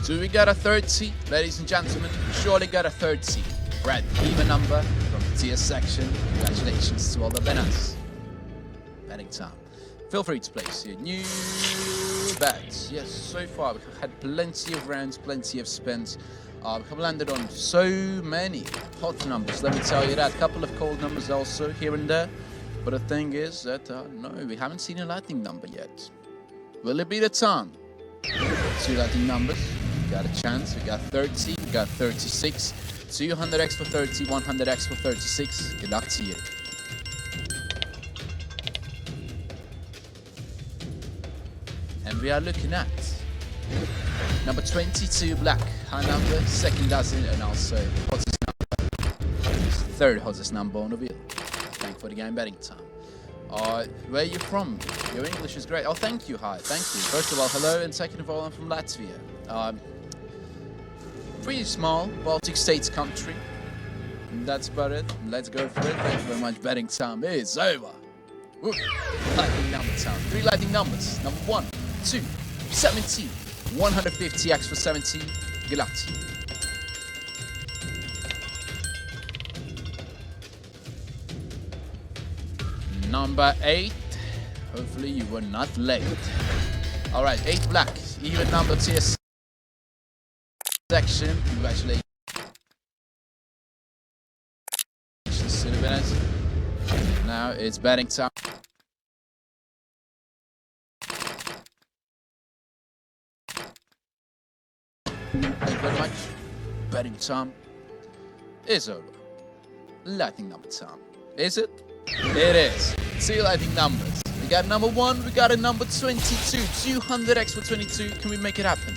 Do we got a 30? Ladies and gentlemen, we surely got a 30. Red, even number from the tier section. Congratulations to all the winners. Betting time. Feel free to place your new bets. Yes, so far we've had plenty of rounds, plenty of spins. We have landed on so many hot numbers, let me tell you that. A couple of cold numbers also here and there. But the thing is that, no, we haven't seen a lightning number yet. Will it be the time? 2 lightning numbers. We got a chance. We got 30, we got 36. 200x for 30, 100x for 36. Good luck to you. And we are looking at number 22 black, high number, second dozen, and also hottest number, third hottest number on the wheel. Thank you for the game betting time. Where are you from? Your English is great. Oh, thank you, hi, thank you. First of all, hello, and second of all, I'm from Latvia. Pretty small Baltic States country. And that's about it. Let's go for it. Thank you very much. Betting time is over. Woo. Lightning number time. 3 lightning numbers. Number 1, 2, 17. 150x for 17. Good luck to you. Number 8. Hopefully you were not late. Alright, 8 black. Even number tier section. Congratulations to the winners. Now it's betting time. Thank you very much. Betting time is over. Lightning number time. Is it? It is. 2 lightning numbers. We got number 1, we got a number 22. 200x for 22. Can we make it happen?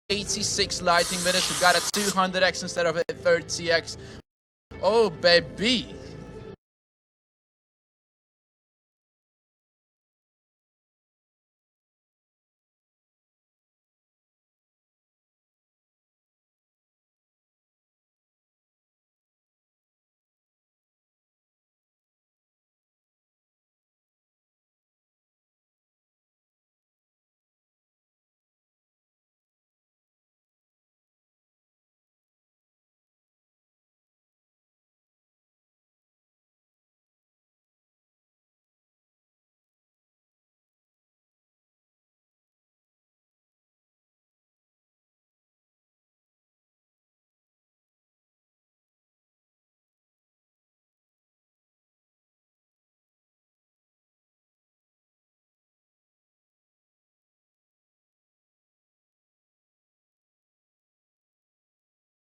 $86 lightning winners. We got a 200x instead of a 30x. Oh baby,